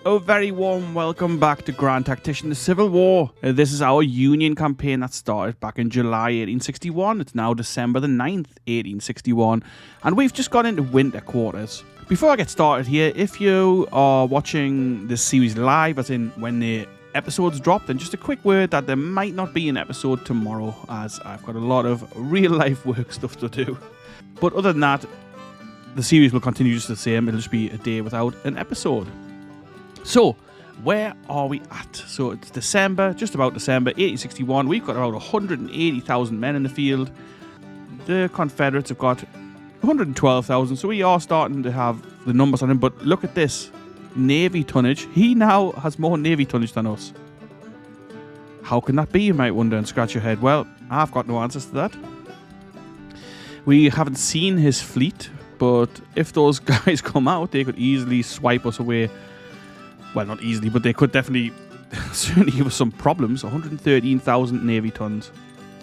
A very warm welcome back to Grand Tactician, the Civil War. This is our Union campaign that started back in July 1861. It's now December the 9th, 1861, and we've just gone into winter quarters. Before I get started here, if you are watching this series live, as in when the episodes drop, then just a quick word that there might not be an episode tomorrow, as I've got a lot of real-life work stuff to do. But other than that, the series will continue just the same. It'll just be a day without an episode. So, where are we at? So, it's December, just about December 1861. We've got about 180,000 men in the field. The Confederates have got 112,000, so we are starting to have the numbers on him. But look at this. Navy tonnage. He now has more Navy tonnage than us. How can that be, you might wonder and scratch your head? Well, I've got no answers to that. We haven't seen his fleet, but if those guys come out, they could easily swipe us away. Well, not easily, but they could definitely certainly give us some problems. 113,000 Navy tons.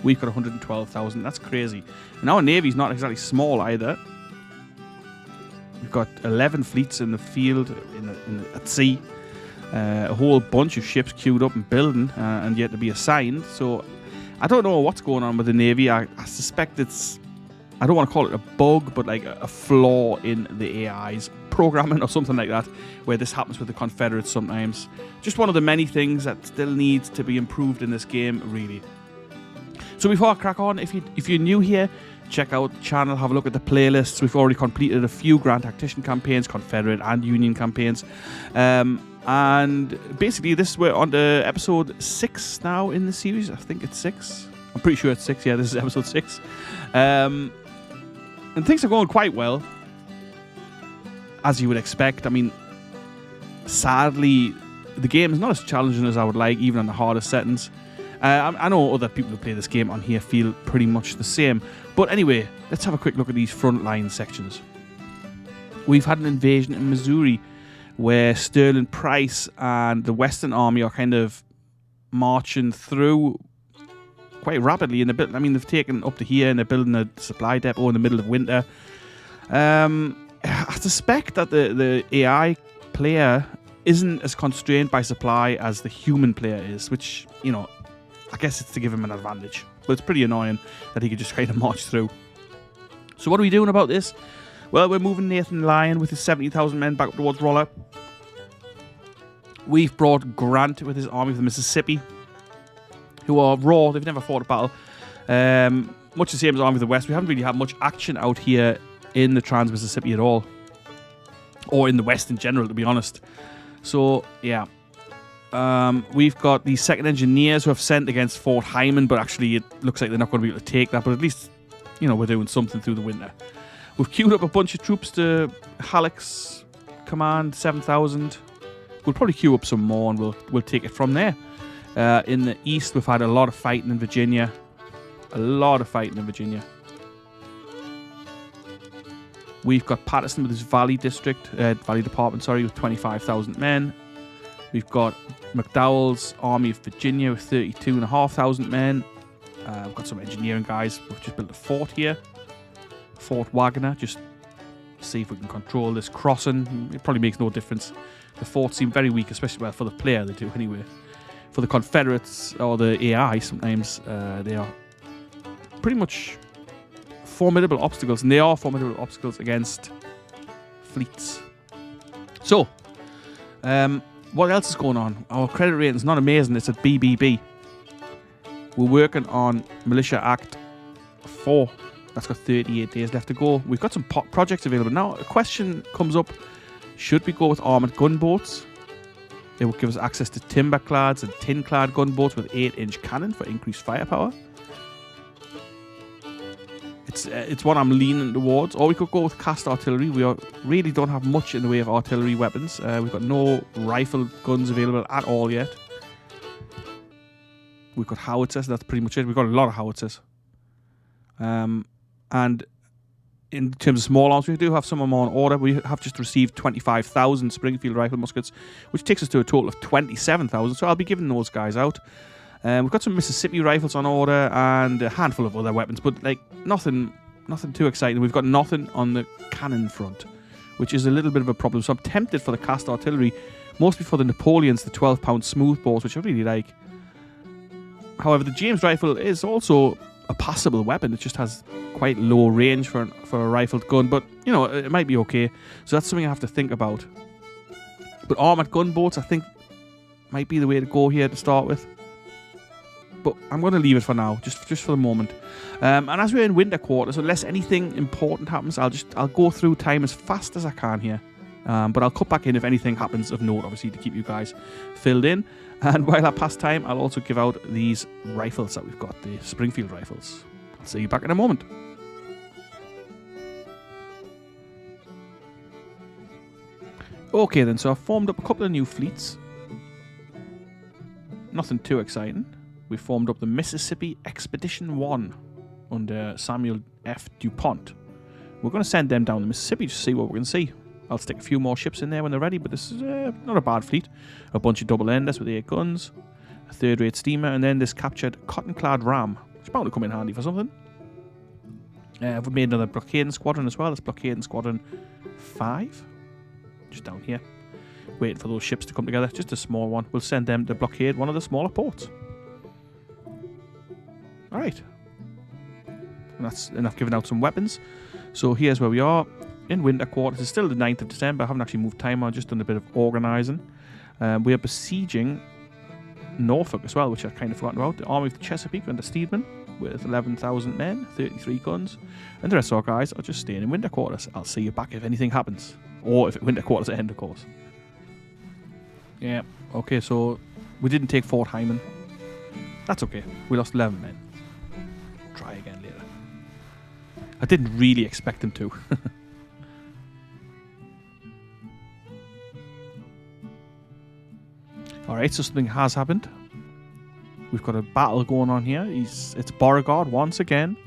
We've got 112,000. That's crazy. And our Navy's not exactly small either. We've got 11 fleets in the field, at sea. A whole bunch of ships queued up and building and yet to be assigned. So I don't know what's going on with the Navy. I suspect it's, I don't want to call it a bug, but like a flaw in the AI's programming or something like that, where this happens with the Confederates sometimes. Just one of the many things that still needs to be improved in this game, really. So before I crack on, if you're new here, check out the channel, have a look at the playlists. We've already completed a few Grand Tactician campaigns, Confederate and Union campaigns. And basically we're on to episode 6 now in the series. I think it's 6. I'm pretty sure it's 6. Yeah, this is episode 6. And things are going quite well, as you would expect. I mean, sadly, the game is not as challenging as I would like, even on the hardest settings. I know other people who play this game on here feel pretty much the same. But anyway, let's have a quick look at these front line sections. We've had an invasion in Missouri, where Sterling Price and the Western Army are kind of marching through quite rapidly. I mean, they've taken up to here and they're building a supply depot in the middle of winter. I suspect that the AI player isn't as constrained by supply as the human player is, which, you know, I guess it's to give him an advantage. But it's pretty annoying that he could just kind of march through. So what are we doing about this? Well, we're moving Nathan Lyon with his 70,000 men back up towards Rolla. We've brought Grant with his army of the Mississippi, who are raw. They've never fought a battle. Much the same as Army of the West. We haven't really had much action out here in the Trans-Mississippi at all, or in the West in general, to be honest. So, yeah. We've got the 2nd Engineers who have sent against Fort Hyman, but actually it looks like they're not going to be able to take that, but at least, you know, we're doing something through the winter. We've queued up a bunch of troops to Halleck's command, 7,000. We'll probably queue up some more and we'll take it from there. In the east, we've had a lot of fighting in Virginia. We've got Patterson with his Valley Department, with 25,000 men. We've got McDowell's Army of Virginia with 32,500 men. We've got some engineering guys. We've just built a fort here. Fort Wagner, just see if we can control this crossing. It probably makes no difference. The forts seem very weak, especially, well, for the player they do anyway. For the Confederates, or the AI, sometimes they are pretty much formidable obstacles, and they are formidable obstacles against fleets. So, what else is going on? Our credit rating is not amazing. It's at BBB. We're working on Militia Act 4. That's got 38 days left to go. We've got some projects available. Now, a question comes up. Should we go with armoured gunboats? They will give us access to timber-clads and tin-clad gunboats with 8-inch cannon for increased firepower. It's what I'm leaning towards. Or we could go with cast artillery. We really don't have much in the way of artillery weapons. We've got no rifle guns available at all yet. We've got howitzers. That's pretty much it. We've got a lot of howitzers. And in terms of small arms, we do have some more on order. We have just received 25,000 Springfield rifle muskets, which takes us to a total of 27,000. So I'll be giving those guys out. We've got some Mississippi rifles on order and a handful of other weapons, but like nothing too exciting. We've got nothing on the cannon front, which is a little bit of a problem. So I'm tempted for the cast artillery Mostly for the Napoleons, the 12-pound smoothbores, which I really like. However, the James rifle is also a passable weapon. It just has quite low range for a rifled gun, but you know, it might be okay. So that's something I have to think about. But armored gunboats, I think, might be the way to go here to start with. But I'm going to leave it for now, just for the moment. And as we're in winter quarters, unless anything important happens, I'll go through time as fast as I can here. But I'll cut back in if anything happens of note, obviously, to keep you guys filled in. And while I pass time, I'll also give out these rifles that we've got, the Springfield rifles. I'll see you back in a moment. Okay then, so I've formed up a couple of new fleets. Nothing too exciting. We formed up the Mississippi Expedition 1 under Samuel F. DuPont. We're going to send them down the Mississippi to see what we're going to see. I'll stick a few more ships in there when they're ready, but this is not a bad fleet. A bunch of double-enders with 8 guns, a third-rate steamer, and then this captured cotton-clad ram, which is bound to come in handy for something. We've made another blockading squadron as well. That's blockading squadron 5, just down here, waiting for those ships to come together. Just a small one. We'll send them to blockade one of the smaller ports. Alright. And I've given out some weapons. So here's where we are. In winter quarters. It's still the 9th of December. I haven't actually moved time on. Just done a bit of organising. We are besieging Norfolk as well, which I've kind of forgotten about. The Army of the Chesapeake under Steedman with 11,000 men, 33 guns. And the rest of our guys are just staying in winter quarters. I'll see you back if anything happens. Or if winter quarters end, of course. Yeah. Okay, so we didn't take Fort Hyman. That's okay. We lost 11 men. Try again later. I didn't really expect them to. Alright, so something has happened. We've got a battle going on here. It's Beauregard once again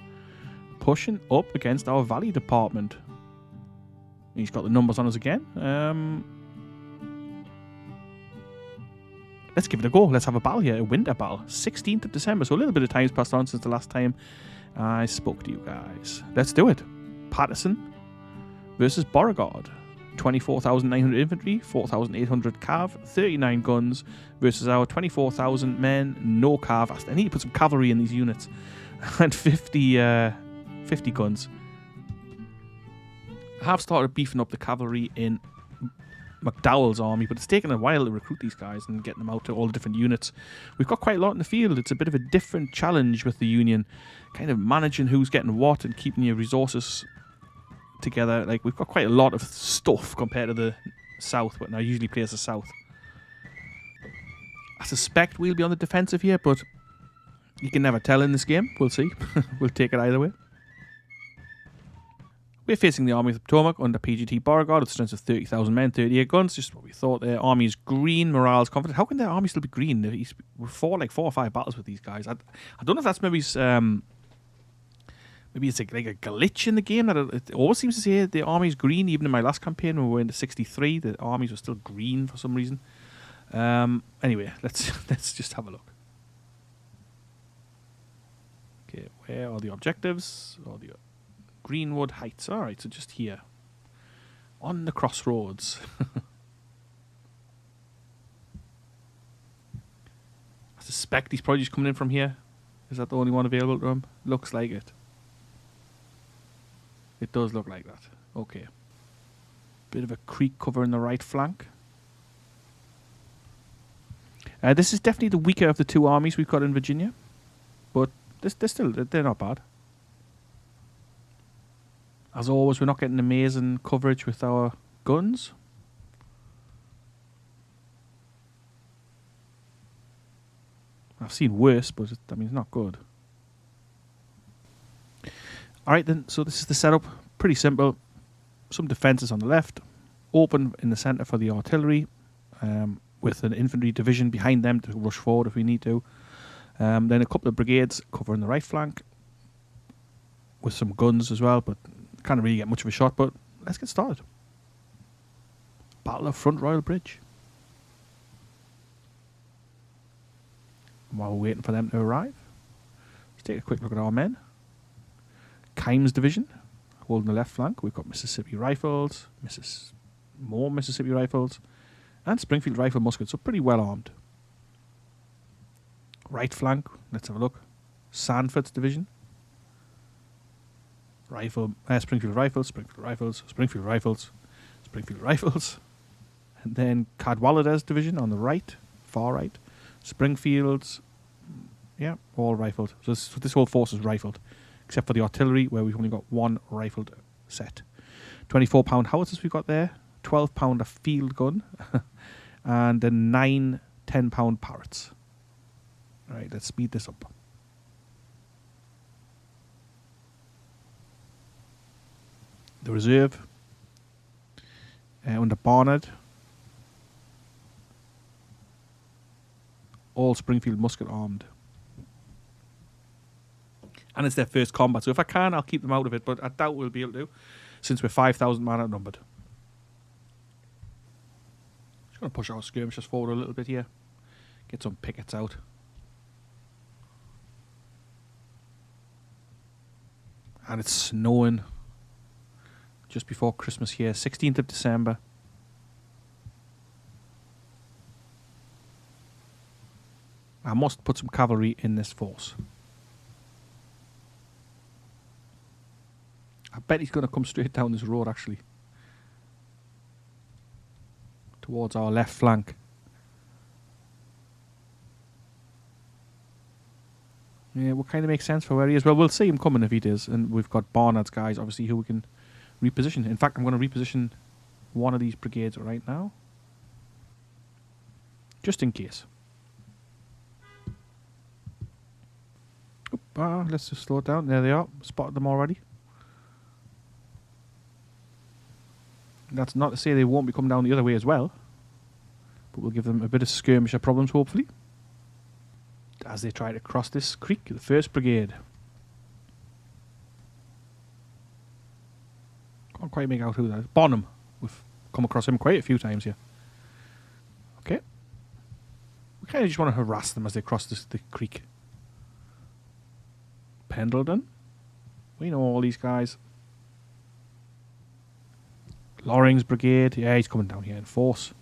pushing up against our Valley Department. He's got the numbers on us again. Let's give it a go. Let's have a battle here, a winter battle. 16th of December, so a little bit of time's passed on since the last time I spoke to you guys. Let's do it. Patterson versus Beauregard. 24,900 infantry, 4,800 cav, 39 guns versus our 24,000 men, no cav. I need to put some cavalry in these units. And 50 guns. I have started beefing up the cavalry in McDowell's army, but it's taken a while to recruit these guys and get them out to all the different units. We've got quite a lot in the field. It's a bit of a different challenge with the Union, kind of managing who's getting what and keeping your resources together. Like, we've got quite a lot of stuff compared to the South, but I usually play as the South. I suspect we'll be on the defensive here, but you can never tell in this game. We'll see. We'll take it either way. We're facing the Army of the Potomac under PGT Beauregard with strength of 30,000 men, 38 guns. Just what we thought. Their army is green, morale is confident. How can their army still be green? We fought like 4 or 5 battles with these guys. I don't know if that's maybe it's like a glitch in the game that it always seems to say the army's green. Even in my last campaign when we were into 63, the armies were still green for some reason. Anyway, let's just have a look. Okay, where are the objectives? Or the Greenwood Heights. Alright, so just here. On the crossroads. I suspect he's probably just coming in from here. Is that the only one available to him? Looks like it. It does look like that. Okay. Bit of a creek cover in the right flank. This is definitely the weaker of the 2 armies we've got in Virginia. But they're not bad. As always, we're not getting amazing coverage with our guns. I've seen worse, but it's not good. Alright then, so this is the setup. Pretty simple. Some defences on the left. Open in the centre for the artillery. With an infantry division behind them to rush forward if we need to. Then a couple of brigades covering the right flank. With some guns as well, but can't really get much of a shot, but let's get started. Battle of Front Royal Bridge. While we're waiting for them to arrive, let's take a quick look at our men. Kimes Division, holding the left flank. We've got Mississippi Rifles, more Mississippi Rifles, And Springfield Rifle Musket, so pretty well armed. Right flank, let's have a look. Sanford's division. Springfield Rifles, Springfield Rifles, Springfield Rifles, Springfield Rifles. And then Cadwallader's division on the right, far right. Springfield's, yeah, all rifled. So this whole force is rifled, except for the artillery, where we've only got one rifled set. 24-pound howitzers we've got there, 12-pounder field gun, and then 9 10-pound Parrots. All right, let's speed this up. The reserve, under Barnard, all Springfield musket armed. And it's their first combat, so if I can, I'll keep them out of it, but I doubt we'll be able to, since we're 5,000 man outnumbered. Just going to push our skirmishers forward a little bit here. Get some pickets out. And it's snowing just before Christmas here, 16th of December. I must put some cavalry in this force. I bet he's going to come straight down this road, actually. Towards our left flank. Yeah, what kind of makes sense for where he is. Well, we'll see him coming if he does. And we've got Barnard's guys, obviously, who we can reposition. In fact, I'm going to reposition one of these brigades right now. Just in case. Let's just slow it down. There they are. Spotted them already. That's not to say they won't be coming down the other way as well. But we'll give them a bit of skirmisher problems, hopefully. As they try to cross this creek, the 1st Brigade. Can't quite make out who that is. Bonham. We've come across him quite a few times here. Okay. We kind of just want to harass them as they cross the creek. Pendleton. We know all these guys. Loring's Brigade. Yeah, he's coming down here in force.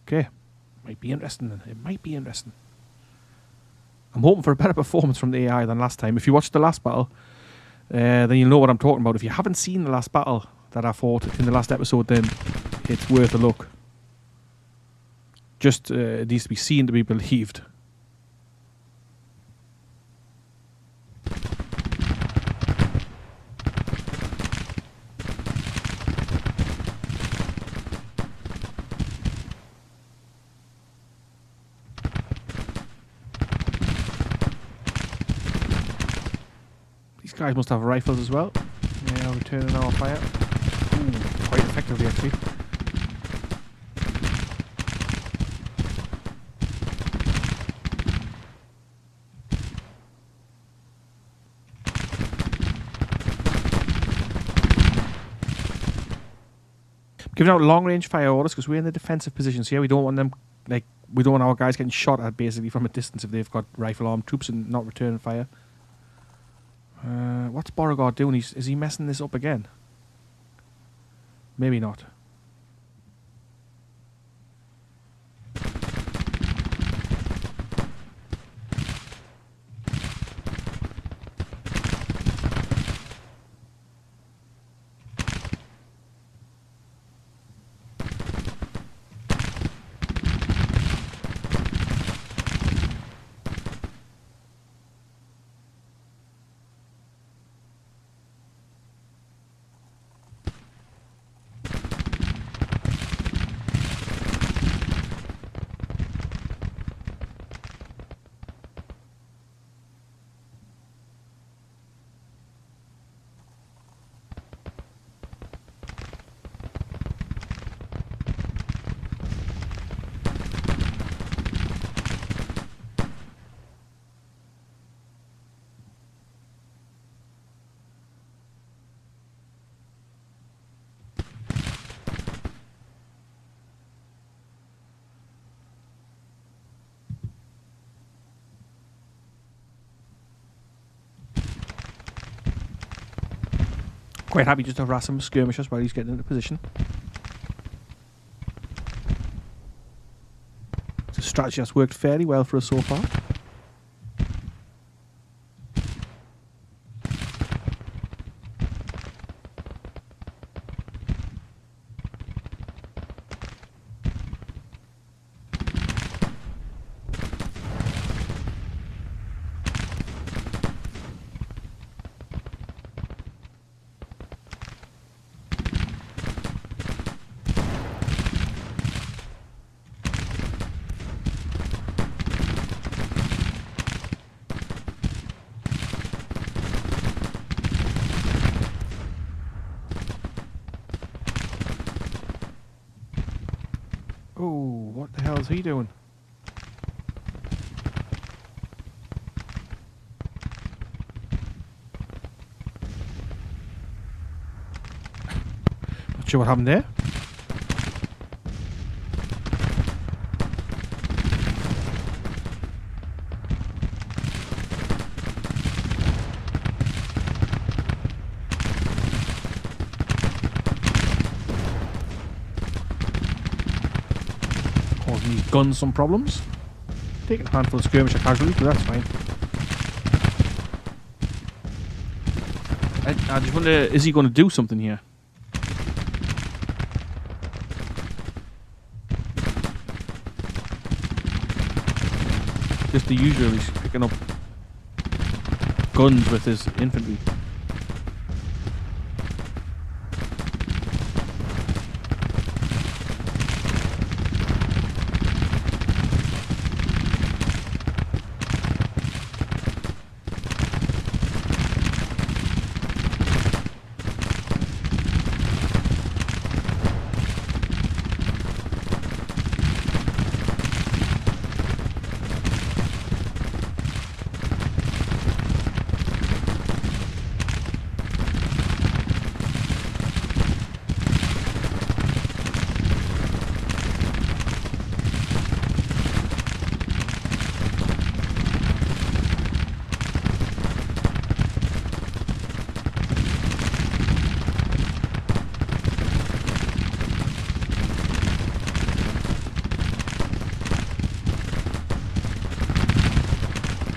Okay. Might be interesting then. It might be interesting. I'm hoping for a better performance from the AI than last time. If you watched the last battle, then you'll know what I'm talking about. If you haven't seen the last battle that I fought in the last episode, then it's worth a look. Just it needs to be seen to be believed. Guys must have rifles as well. Yeah, returning our fire. Ooh, quite effectively actually. Giving out long range fire orders because we're in the defensive positions here. We don't want them, like, we don't want our guys getting shot at basically from a distance if they've got rifle armed troops and not returning fire. What's Beauregard doing? Is he messing this up again? Maybe not. Quite happy just to harass some skirmishers while he's getting into position. strategy that's worked fairly well for us so far. Oh, what the hell is he doing? Not sure what happened there. Causing these guns some problems. Taking a handful of skirmisher casualties, but that's fine. I just wonder, is he going to do something here? Just the usual, he's picking up guns with his infantry.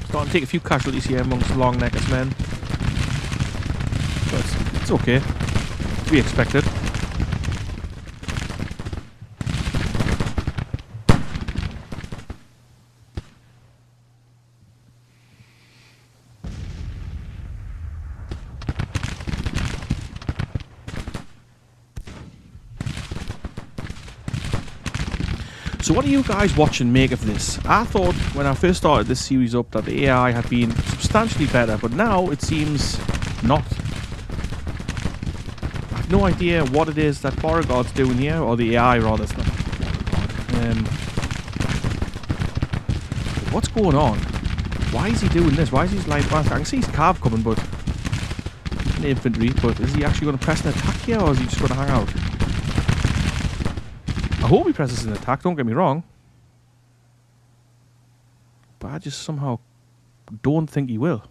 Starting to take a few casualties here amongst the long neckers men. But it's okay. To be expected. So what do you guys watching make of this? I thought when I first started this series up that the AI had been substantially better, but now it seems not. I have no idea what it is that Beauregard's doing here, or the AI rather. It's not Beauregard. What's going on? Why is he doing this? Why is he like? Well, I can see his cav coming, but the infantry. But is he actually going to press an attack here, or is he just going to hang out? I hope he presses an attack, don't get me wrong. But I just somehow don't think he will.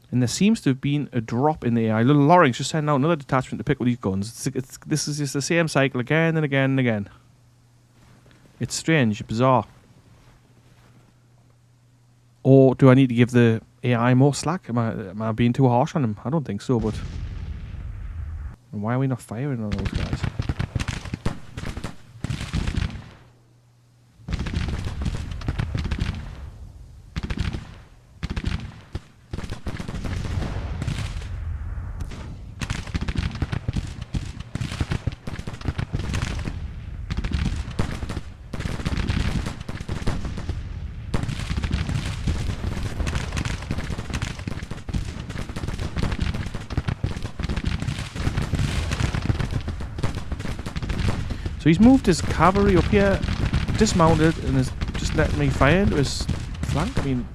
And there seems to have been a drop in the AI. Little Loring's just sending out another detachment to pick with these guns. This is just the same cycle again and again and again. It's strange, bizarre. Or do I need to give the AI more slack? Am I being too harsh on him? I don't think so, but... why are we not firing on those guys? So he's moved his cavalry up here, dismounted, and is just letting me fire into his flank. I mean,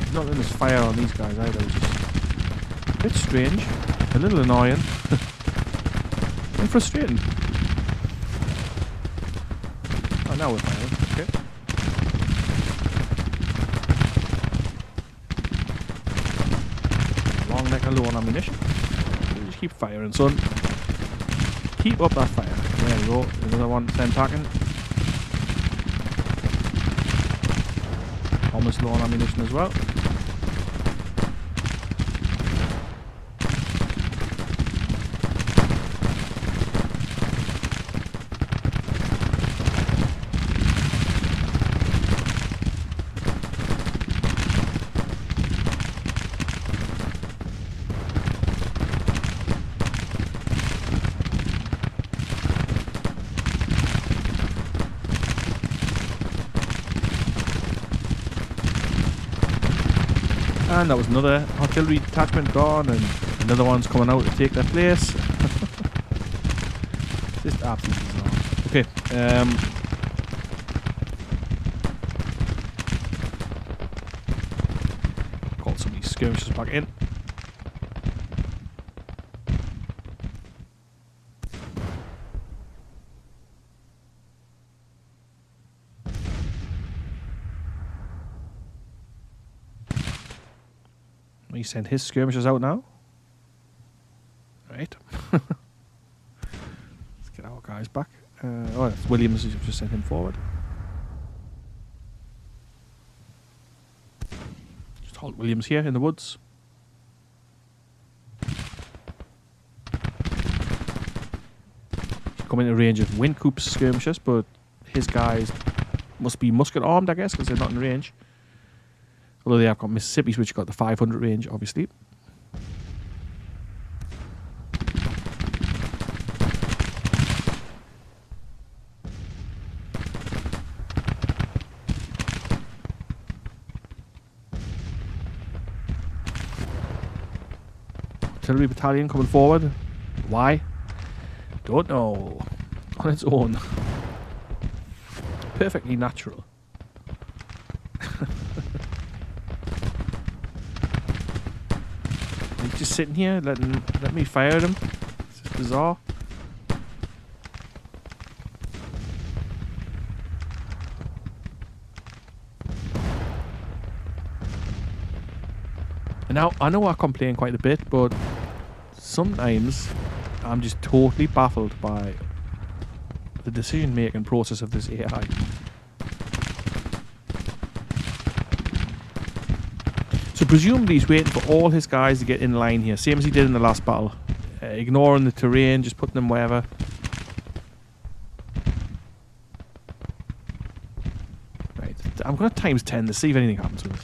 he's not letting us fire on these guys either, which is a bit strange, a little annoying, and frustrating. Oh, now we're firing. Okay. low on ammunition. Just keep firing, son. Keep up that fire. There we go. Another one attacking. Almost low on ammunition as well. And that was another artillery detachment gone, and another one's coming out to take their place. Just absolutely bizarre. Okay, called some of these skirmishers back in. He sent his skirmishers out now. Right. Let's get our guys back. Oh, that's Williams. Who's just sent him forward. Just halt Williams here in the woods. Coming into range of Wincoop's skirmishers, but his guys must be musket armed, I guess, because they're not in range. Although they have got Mississippi's, which got the 500 range, obviously. Artillery battalion coming forward. Why? Don't know. On its own. Perfectly natural. He's just sitting here, let me fire at him. It's just bizarre. And now, I know I complain quite a bit, but sometimes I'm just totally baffled by the decision-making process of this AI. So presumably he's waiting for all his guys to get in line here, same as he did in the last battle. Ignoring the terrain, just putting them wherever. Right, I'm going to times 10 to see if anything happens with it.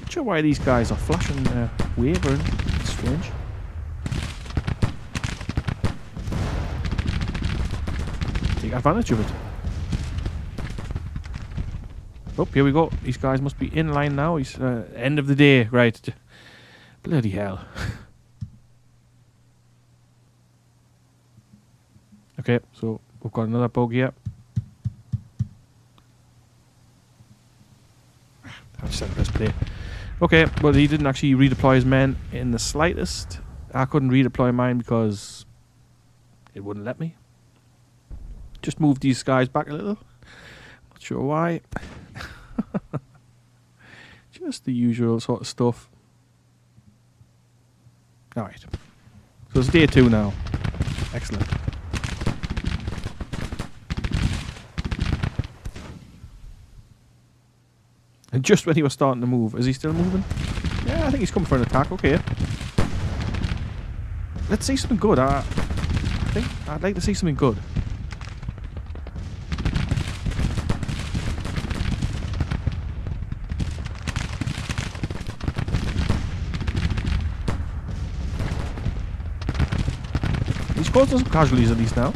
Not sure why these guys are flashing wavering. It's strange. Take advantage of it. Oh, here we go. These guys must be in line now. He's end of the day, right? Bloody hell. Okay, so we've got another bug here. I just had to press play. Okay, well, he didn't actually redeploy his men in the slightest. I couldn't redeploy mine because it wouldn't let me. Just moved these guys back a little. Not sure why. Just the usual sort of stuff. Alright. So it's day 2 now. Excellent. And just when he was starting to move, is he still moving? Yeah, I think he's coming for an attack. Okay. Let's see something good. I think I'd like to see something good. He's caused some casualties at least now.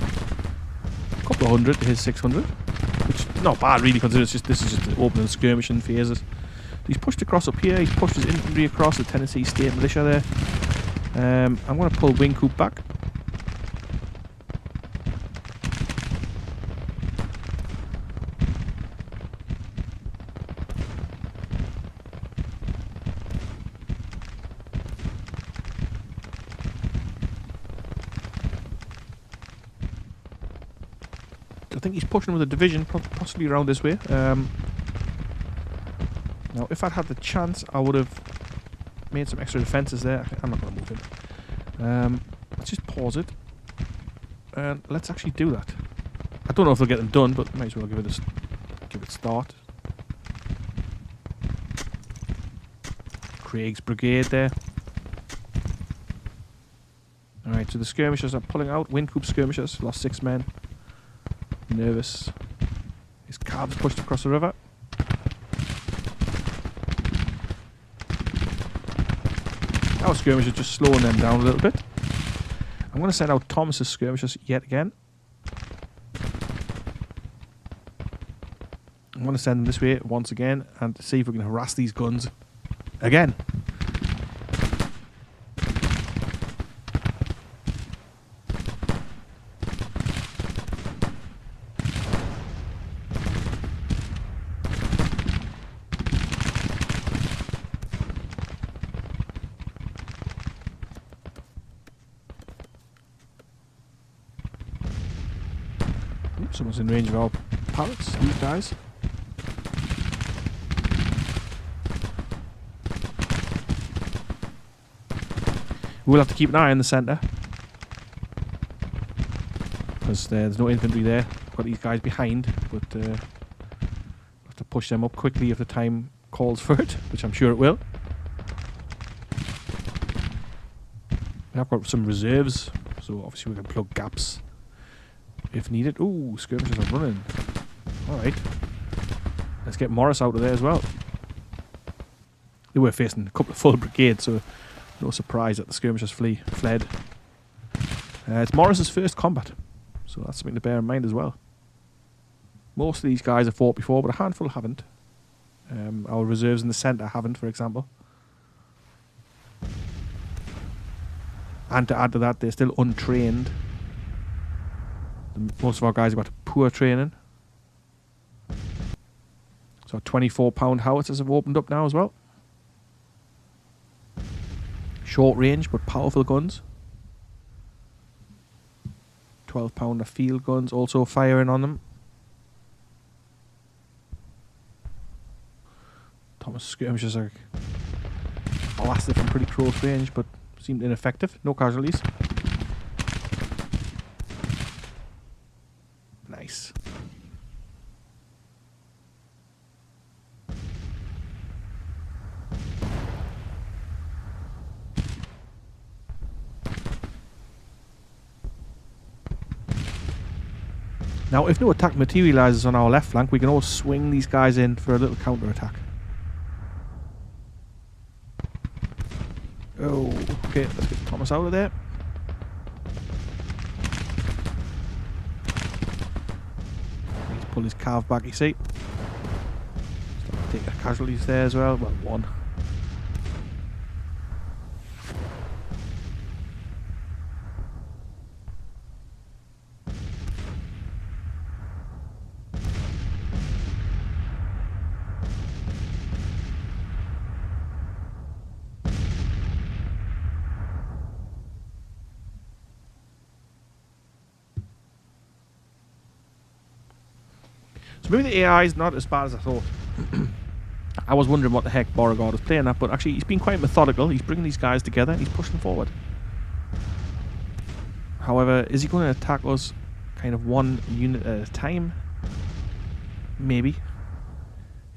A couple of hundred to his 600. which is not bad really, considering this is just the opening skirmishing phases. He's pushed across up here. He's pushed his infantry across, the Tennessee State Militia there. I'm going to pull Wing Coop back. I think he's pushing with a division, possibly around this way. Now, if I'd had the chance, I would have made some extra defences there. I'm not going to move him. Let's just pause it. And let's actually do that. I don't know if they'll get them done, but might as well give it a start. Craig's brigade there. Alright, so the skirmishers are pulling out. Wing Coop skirmishers, lost 6 men. Nervous. His cabs pushed across the river. Our skirmishers just slowing them down a little bit. I'm going to send out Thomas's skirmishers yet again. I'm going to send them this way once again and see if we can harass these guns again. Someone's in range of our pallets, these guys. We'll have to keep an eye on the centre, because there's no infantry there. We've got these guys behind, but we'll have to push them up quickly if the time calls for it, which I'm sure it will. We have got some reserves, so obviously we can plug gaps if needed. Ooh, skirmishers are running. Alright. Let's get Morris out of there as well. They were facing a couple of full brigades, so no surprise that the skirmishers fled. It's Morris's first combat, so that's something to bear in mind as well. Most of these guys have fought before, but a handful haven't. Our reserves in the centre haven't, for example. And to add to that, they're still untrained. Most of our guys have got poor training. So 24-pound howitzers have opened up now as well. Short range but powerful guns. 12-pounder field guns also firing on them. Thomas skirmishers are blasted from pretty close range but seemed ineffective. No casualties. Nice. Now, if no attack materializes on our left flank, we can always swing these guys in for a little counter attack. Oh, okay, let's get Thomas out of there. Pull his cav back, you see. Start taking casualties there as well. Well, 1. So maybe the AI is not as bad as I thought. I was wondering what the heck Beauregard was playing at, but actually he's been quite methodical. He's bringing these guys together and he's pushing forward. However, is he going to attack us kind of one unit at a time? Maybe.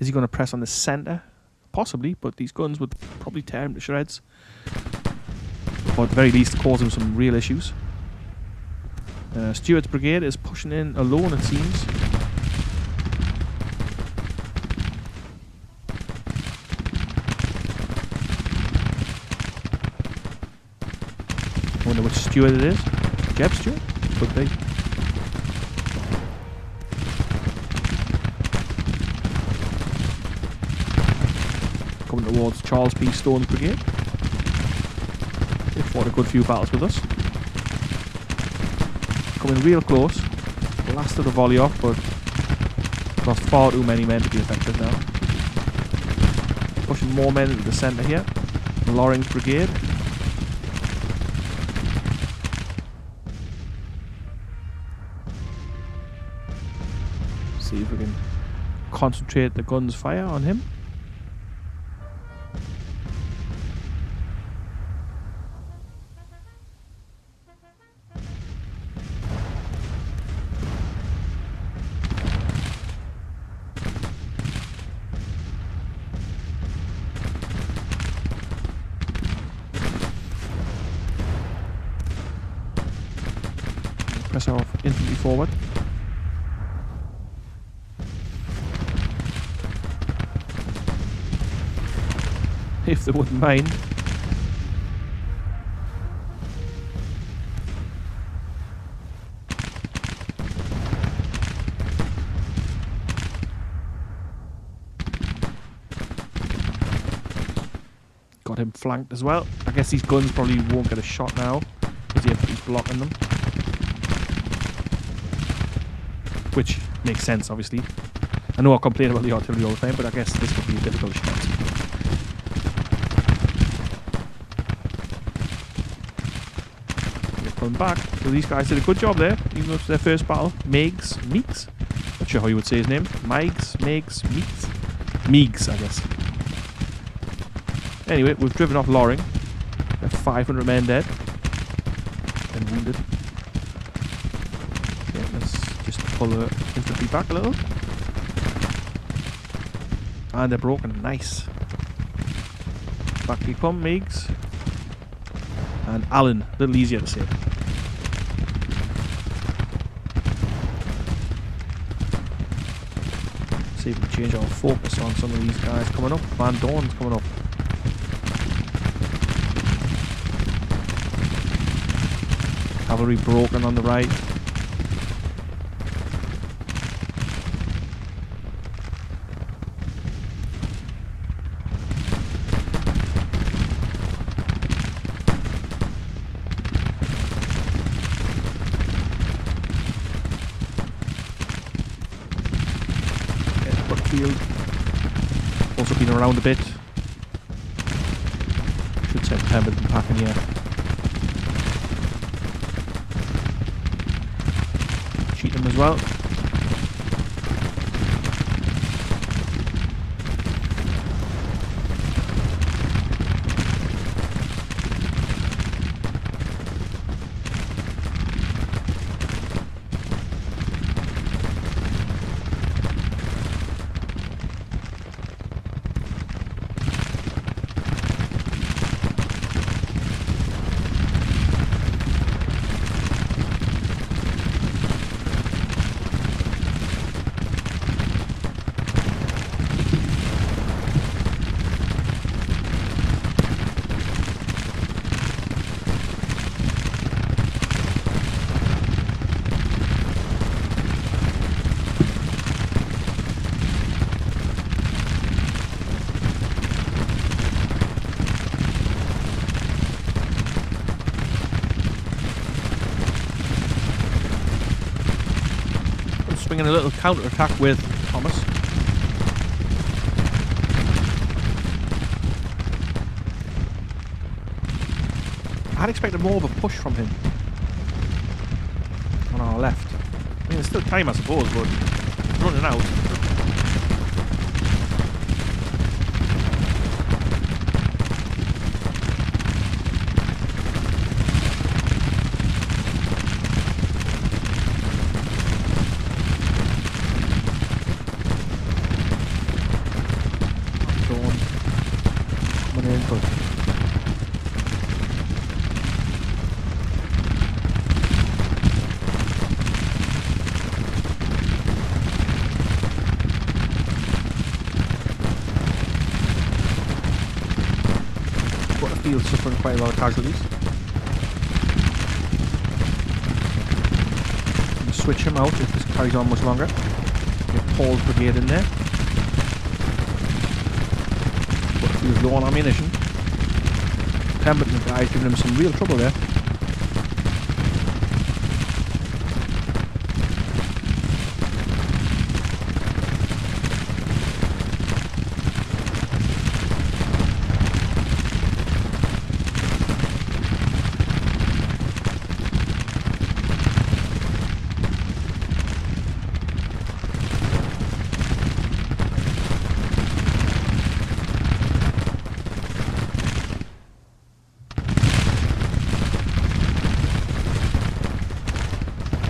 Is he going to press on the centre? Possibly, but these guns would probably tear him to shreds. Or at the very least cause him some real issues. Stuart's brigade is pushing in alone, it seems. I wonder which Stuart it is. Jeb Stuart? Could be. towards Charles P. Stone's brigade. They fought a good few battles with us. Coming real close. Blasted a volley off, but lost far too many men to be effective now. Pushing more men into the centre here. Loring's brigade. See if we can concentrate the gun's fire on him. Press our infantry forward. If they wouldn't mind. Got him flanked as well. I guess these guns probably won't get a shot now because he's blocking them. Which makes sense, obviously. I know I complain about the artillery all the time, but I guess this would be a difficult shot. Pulling back. So these guys did a good job there, even though it's their first battle. Meeks? Not sure how you would say his name. Meeks, I guess. Anyway, we've driven off Loring. We have 500 men dead and wounded. Okay, let's just pull the infantry back a little. And they're broken. Nice. Back you come, Meigs. And Allen, a little easier to say. See if we can change our focus on some of these guys coming up. Van Dorn's coming up. Cavalry broken on the right. Also been around a bit. Should say Pemberton than packing here. Cheat them as well. Swinging a little counter-attack with Thomas. I had expected more of a push from him on our left. I mean, there's still time, I suppose, but it's running out. Suffering quite a lot of casualties. Switch him out if this carries on much longer. Get Paul's brigade in there. Put a He was low on ammunition. Pemberton guys giving him some real trouble there.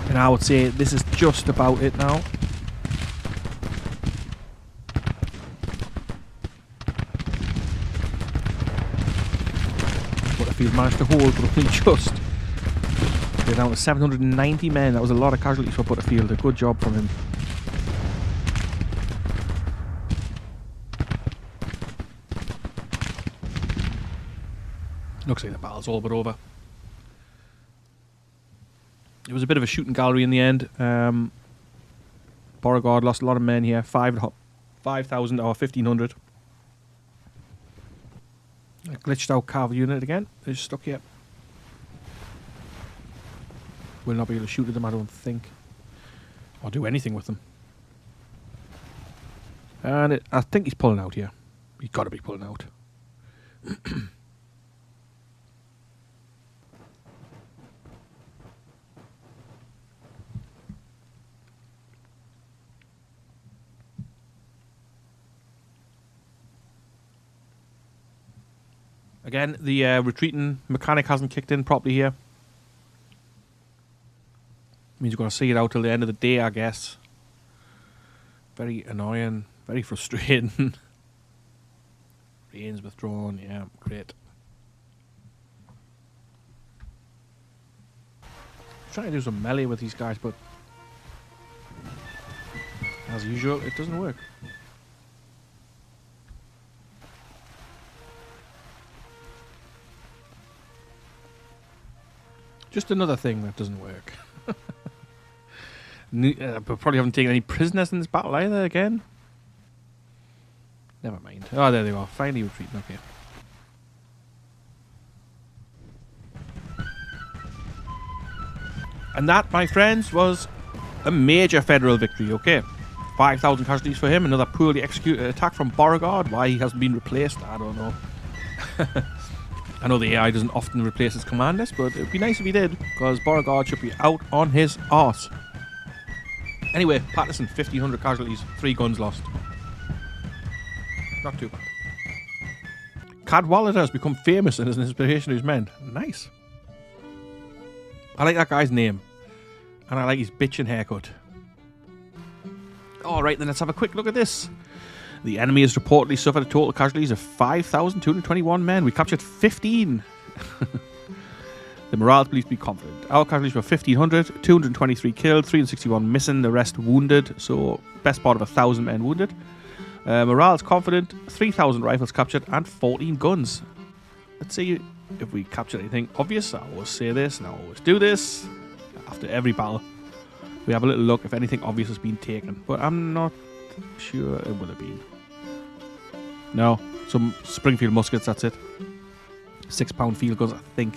And I would say this is just about it now. Butterfield managed to hold, but only just. They're down to 790 men. That was a lot of casualties for Butterfield. A good job from him. Looks like the battle's all but over. It was a bit of a shooting gallery in the end. Beauregard lost a lot of men here. 5,000 or 1,500. A glitched out cavalry unit again. They're just stuck here. We'll not be able to shoot at them, I don't think. Or do anything with them. And I think he's pulling out here. He's got to be pulling out. Again, the retreating mechanic hasn't kicked in properly here. Means we're going to see it out till the end of the day, I guess. Very annoying, very frustrating. Rains withdrawn, yeah, great. Trying to do some melee with these guys, but as usual, it doesn't work. Just another thing that doesn't work. But probably haven't taken any prisoners in this battle either again. Never mind. Oh, there they are. Finally retreating. Okay. And that, my friends, was a major federal victory. Okay. 5,000 casualties for him. Another poorly executed attack from Beauregard. Why he hasn't been replaced, I don't know. I know the AI doesn't often replace its commanders, but it would be nice if he did, because Beauregard should be out on his arse. Anyway, Patterson, 1,500 casualties, 3 guns lost. Not too bad. Cadwallader has become famous and is an inspiration to his men. Nice. I like that guy's name. And I like his bitchin' haircut. Alright, then let's have a quick look at this. The enemy has reportedly suffered a total casualties of 5,221 men. We captured 15. The morale police be confident. Our casualties were 1,500, 223 killed, 361 missing, the rest wounded. So, best part of 1,000 men wounded. Morale is confident, 3,000 rifles captured, and 14 guns. Let's see if we captured anything obvious. I always say this, and I always do this. After every battle, we have a little look if anything obvious has been taken. But I'm not sure it would have been. No, some Springfield muskets, that's it. 6-pound field guns, I think.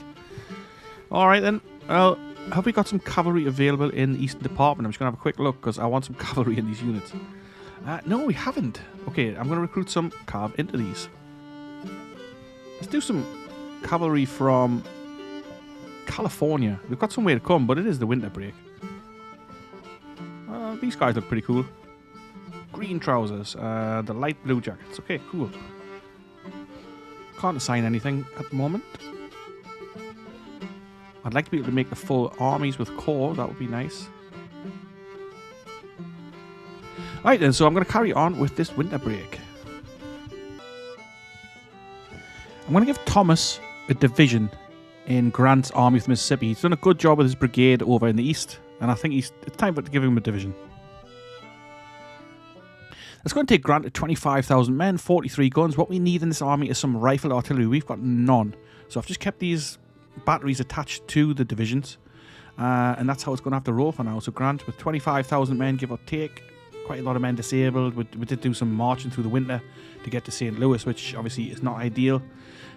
Alright then, well, have we got some cavalry available in the Eastern Department? I'm just going to have a quick look, because I want some cavalry in these units. No, we haven't. Okay, I'm going to recruit some cav into these. Let's do some cavalry from California. We've got some way to come, but it is the winter break. These guys look pretty cool. Green trousers, the light blue jackets. Okay, cool. Can't assign anything at the moment. I'd like to be able to make the full armies with corps. That would be nice. Alright then, so I'm going to carry on with this winter break. I'm going to give Thomas a division in Grant's Army of the Mississippi. He's done a good job with his brigade over in the east, and I think it's time to give him a division. It's going to take Grant to 25,000 men, 43 guns. What we need in this army is some rifle artillery. We've got none. So I've just kept these batteries attached to the divisions. And that's how it's going to have to roll for now. So Grant, with 25,000 men, give or take, quite a lot of men disabled. We did do some marching through the winter to get to St. Louis, which obviously is not ideal.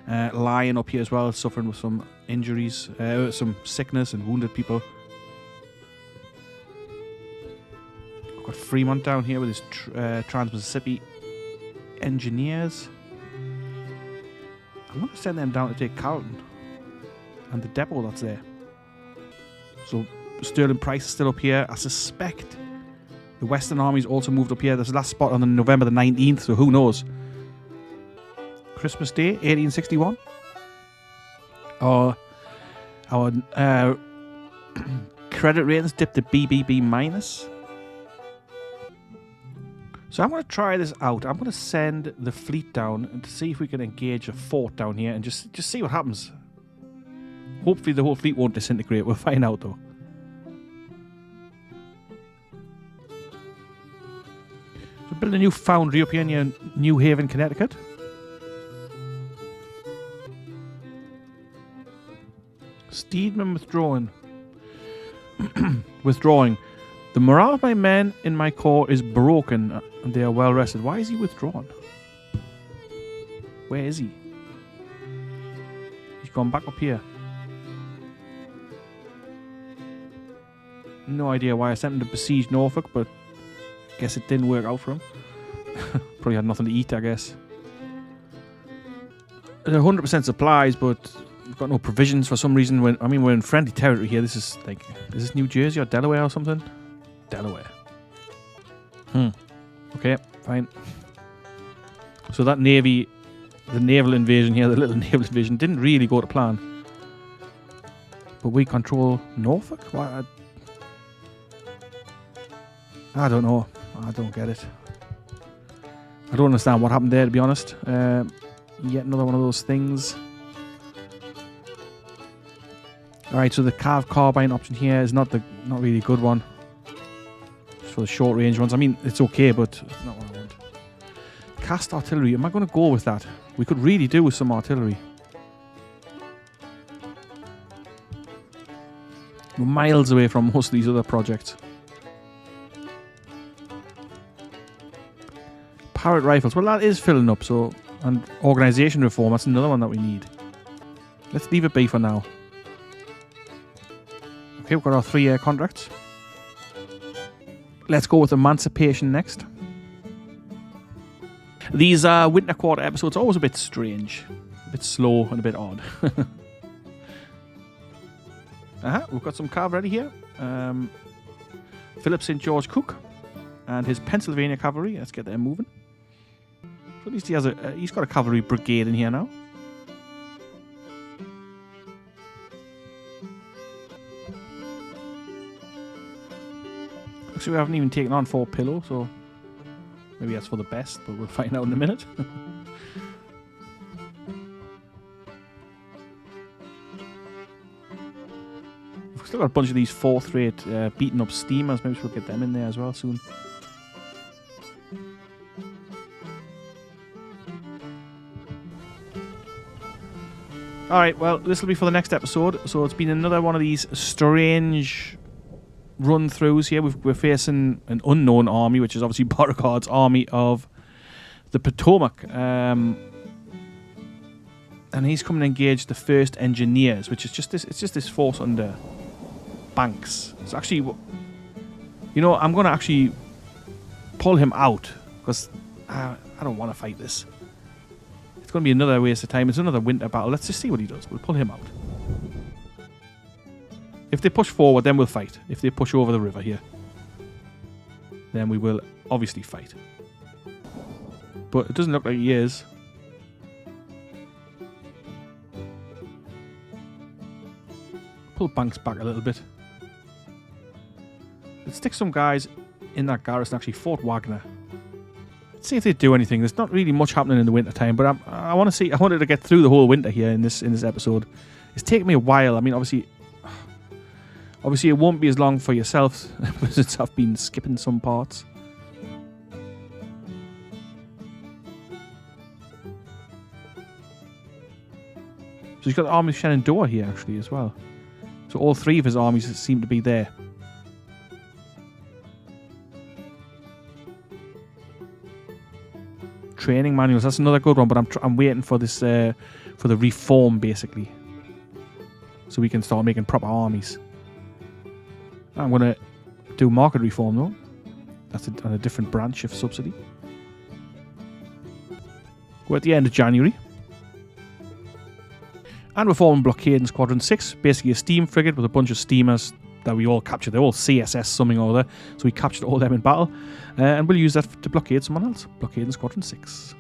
Lion up here as well, suffering with some injuries, some sickness and wounded people. We've got Fremont down here with his Trans-Mississippi engineers. I'm going to send them down to take Carlton and the depot that's there. So Sterling Price is still up here. I suspect the Western Army's also moved up here. There's the last spot on the November the 19th, so who knows? Christmas Day, 1861. Our credit ratings dipped to BBB minus. So I'm going to try this out. I'm going to send the fleet down and to see if we can engage a fort down here and just see what happens. Hopefully the whole fleet won't disintegrate. We'll find out though. So build a new foundry up here near New Haven, Connecticut. Steedman withdrawing. Withdrawing. The morale of my men in my corps is broken and they are well rested. Why is he withdrawn? Where is he? He's gone back up here. No idea why I sent him to besiege Norfolk, but I guess it didn't work out for him. Probably had nothing to eat, I guess. They're 100% supplies, but we've got no provisions for some reason. We're in friendly territory here. This is like, is this New Jersey or Delaware or something? Delaware. Okay, fine. So that navy, the naval invasion here, the little naval invasion, didn't really go to plan. But we control Norfolk? Why? I don't know. I don't get it. I don't understand what happened there, to be honest. Yet another one of those things. Alright, so the carved carbine option here is not really a good one. Just for the short range ones. I mean, it's okay, but it's not what I want. Cast artillery. Am I going to go with that? We could really do with some artillery. We're miles away from most of these other projects. Parrot rifles. Well, that is filling up, so... And organisation reform, that's another one that we need. Let's leave it be for now. Okay, we've got our 3-year contracts. Let's go with Emancipation next. These winter quarter episodes are always a bit strange. A bit slow and a bit odd. We've got some cavalry here. Philip St. George Cook and his Pennsylvania cavalry. Let's get them moving. So at least he has he's got a cavalry brigade in here now. Looks like we haven't even taken on Fort Pillow, so maybe that's for the best, but we'll find out in a minute. We've still got a bunch of these 4th-rate beaten up steamers. Maybe we'll get them in there as well soon. Alright, well, this will be for the next episode. So it's been another one of these strange run-throughs here. We're facing an unknown army, which is obviously Beauregard's Army of the Potomac. And he's coming to engage the 1st Engineers, which is just this. It's just this force under Banks. It's actually, you know, I'm going to actually pull him out because I don't want to fight this. It's going to be another waste of time. It's another winter battle. Let's just see what he does. We'll pull him out. If they push forward, then we'll fight. If they push over the river here, then we will obviously fight. But it doesn't look like he is. Pull Banks back a little bit. Let's stick some guys in that garrison, actually. Fort Wagner. Let's see if they do anything. There's not really much happening in the winter time, but I want to see. I wanted to get through the whole winter here in this episode. It's taken me a while. I mean, obviously it won't be as long for yourself since I've been skipping some parts. So he's got the army of Shenandoah here actually as well. So all 3 of his armies seem to be there. training manuals. That's another good one, but I'm waiting for this for the reform basically, so we can start making proper armies. I'm gonna do market reform though. That's on a different branch of subsidy. We're at the end of January. And we're forming Blockade Squadron 6, basically a steam frigate with a bunch of steamers that we all captured. They're all CSS something or other, so we captured all them in battle. And we'll use that to blockade someone else. Blockade Squadron 6.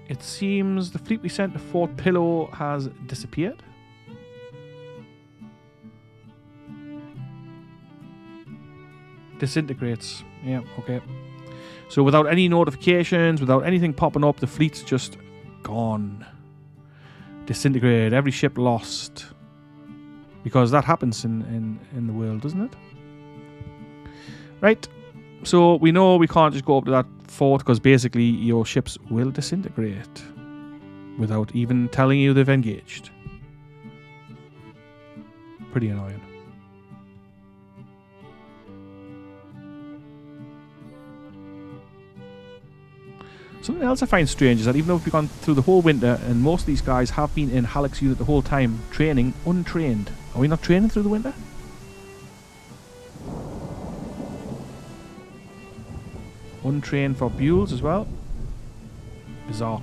It seems the fleet we sent to Fort Pillow has disappeared. Disintegrates. Yeah, okay. So without any notifications, without anything popping up, the fleet's just gone. Disintegrated. Every ship lost. Because that happens in the world, doesn't it? Right. So we know we can't just go up to that fort because basically your ships will disintegrate without even telling you they've engaged. Pretty annoying. Something else I find strange is that even though we've gone through the whole winter and most of these guys have been in Halleck's unit the whole time, training, untrained. Are we not training through the winter? Untrained for Buells as well. Bizarre.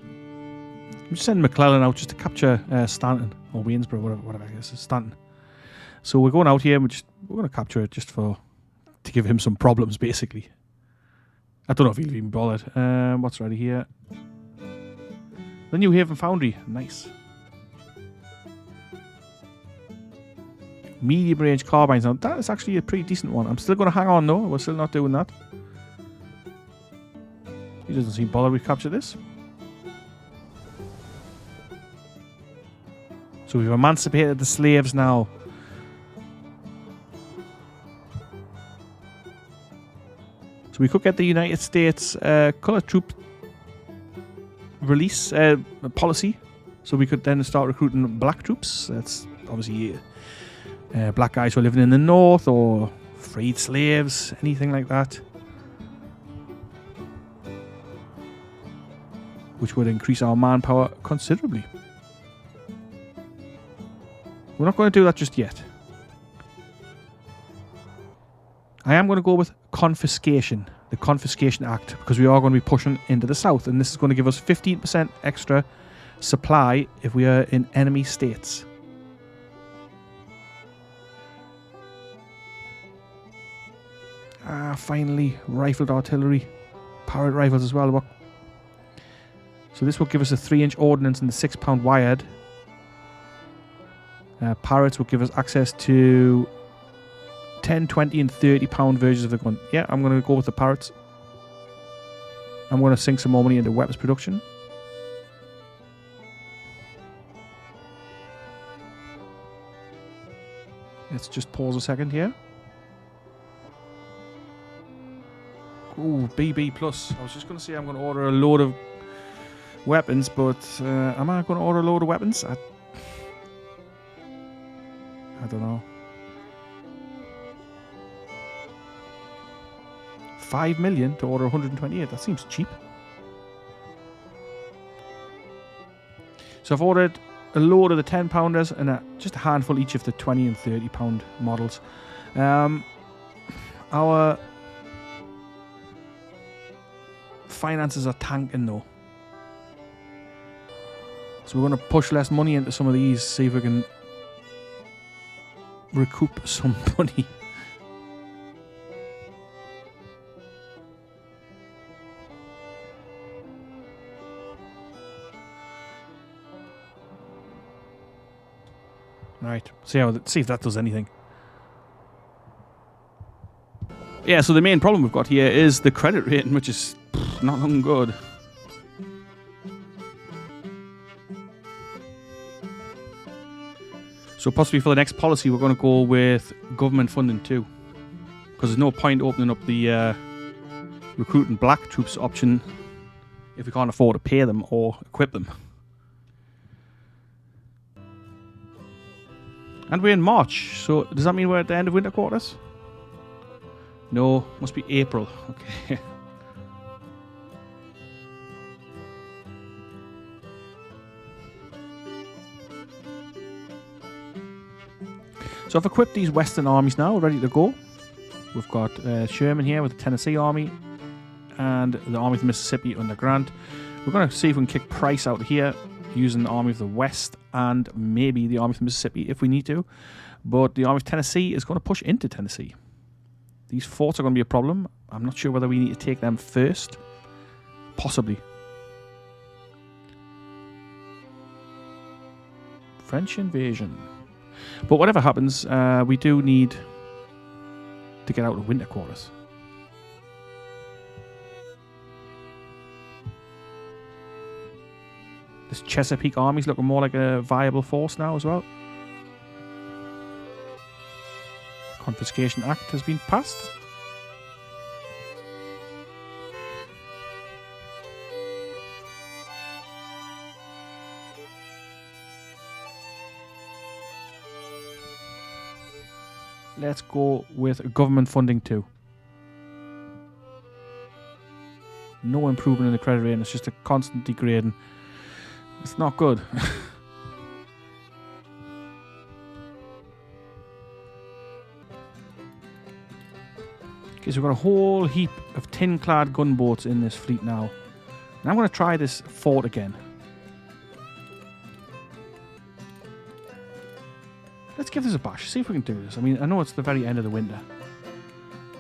I'm just sending McClellan out just to capture Stanton or Waynesboro, whatever I guess it's Stanton. So we're going out here and we're going to capture it just to give him some problems, basically. I don't know if he'll even bothered. What's ready here? The New Haven Foundry. Nice. Medium range carbines. Now that is actually a pretty decent one. I'm still going to hang on though. We're still not doing that. He doesn't seem bothered we capture this. So we've emancipated the slaves now. So we could get the United States colour troop release policy. So we could then start recruiting black troops. That's obviously black guys who are living in the north or freed slaves, anything like that. Which would increase our manpower considerably. We're not going to do that just yet. I am going to go with confiscation, the Confiscation Act, because we are going to be pushing into the south, and this is going to give us 15% extra supply if we are in enemy states. Finally, rifled artillery, Parrott rifles as well. So this will give us a 3-inch ordnance and the 6-pound wired. Parrots will give us access to 10, 20 and 30-pound versions of the gun. Yeah, I'm going to go with the Parrots. I'm going to sink some more money into weapons production. Let's just pause a second here. Ooh, BB plus. I was just going to say I'm going to order a load of weapons, but am I going to order a load of weapons? I don't know. 5 million to order 128. That seems cheap. So I've ordered a load of the 10-pounders and just a handful each of the 20 and 30-pound models. Our finances are tanking though. So we're going to push less money into some of these, see if we can recoup some money. Right, see if that does anything. Yeah, so the main problem we've got here is the credit rating, which is not looking good. So possibly for the next policy, we're going to go with government funding too, because there's no point opening up the recruiting black troops option if we can't afford to pay them or equip them. And we're in March, so does that mean we're at the end of winter quarters? No, must be April. Okay. So I've equipped these Western armies now, ready to go. We've got Sherman here with the Tennessee Army and the Army of the Mississippi under Grant. We're going to see if we can kick Price out here using the Army of the West and maybe the Army of the Mississippi if we need to. But the Army of Tennessee is going to push into Tennessee. These forts are going to be a problem. I'm not sure whether we need to take them first. Possibly. French invasion. But whatever happens, we do need to get out of winter quarters. This Chesapeake Army's looking more like a viable force now as well. Confiscation Act has been passed. Let's go with government funding too. No improvement in the credit rating, it's just a constant degrading. It's not good. Okay, so we've got a whole heap of tin-clad gunboats in this fleet now. And I'm going to try this fort again. Let's give this a bash. See if we can do this. I mean, I know it's the very end of the winter.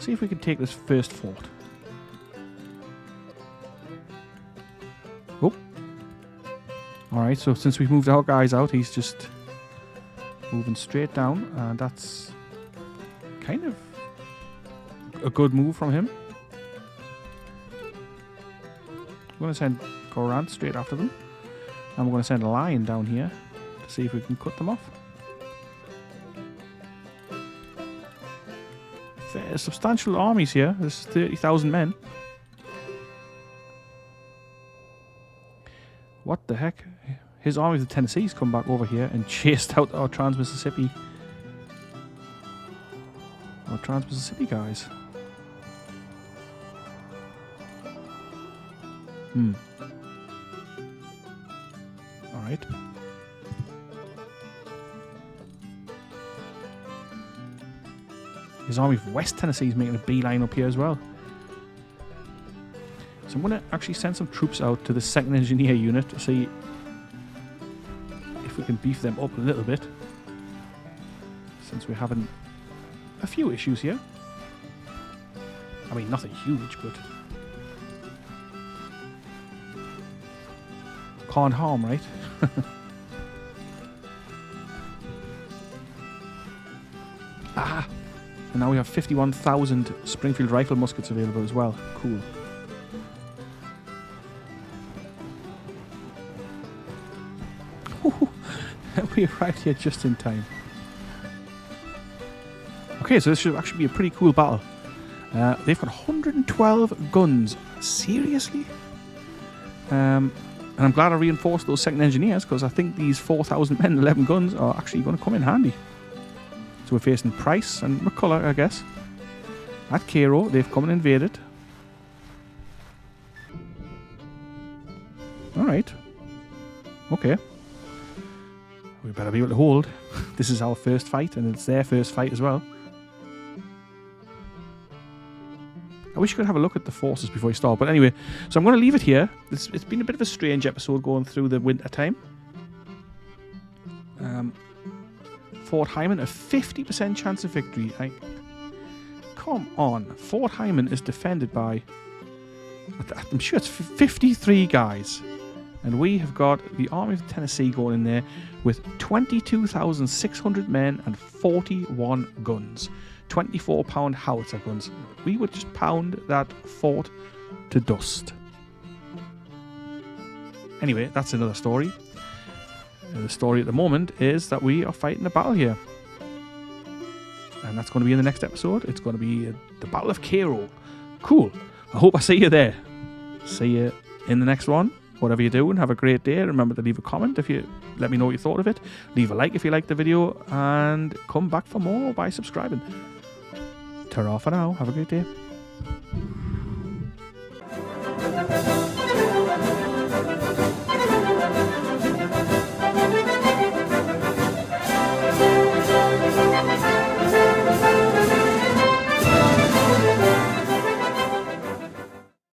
See if we can take this first fort. Oh. Alright, so since we've moved our guys out, he's just moving straight down. And that's kind of a good move from him. We're going to send Grant straight after them. And we're going to send a lion down here to see if we can cut them off. Fair, substantial armies here. There's 30,000 men. What the heck? His army of the Tennessee's come back over here and chased out our Trans-Mississippi guys. Alright. His army of West Tennessee is making a beeline up here as well. So I'm going to actually send some troops out to the 2nd Engineer Unit to see if we can beef them up a little bit. Since we're having a few issues here. I mean, nothing huge, but can't harm, right? Ah! And now we have 51,000 Springfield rifle muskets available as well. Cool. We arrived here just in time. Okay, so this should actually be a pretty cool battle. They've got 112 guns. Seriously? And I'm glad I reinforced those 2nd Engineers because I think these 4,000 men and 11 guns are actually going to come in handy. So we're facing Price and McCulloch, I guess. At Cairo, they've come and invaded. Alright. Okay. We better be able to hold. This is our first fight, and it's their first fight as well. I wish you could have a look at the forces before you start. But anyway, so I'm going to leave it here. It's been a bit of a strange episode going through the winter time. Fort Hyman, a 50% chance of victory. Come on. Fort Hyman is defended by, I'm sure it's 53 guys. And we have got the Army of Tennessee going in there with 22,600 men and 41 guns. 24-pound howitzer guns. We would just pound that fort to dust. Anyway, that's another story. The story at the moment is that we are fighting a battle here. And that's going to be in the next episode. It's going to be the Battle of Cairo. Cool. I hope I see you there. See you in the next one. whatever you're doing, have a great day. Remember to leave a comment if you let me know what you thought of it. Leave a like if you liked the video, and come back for more by subscribing. Ta-ra for now. Have a great day.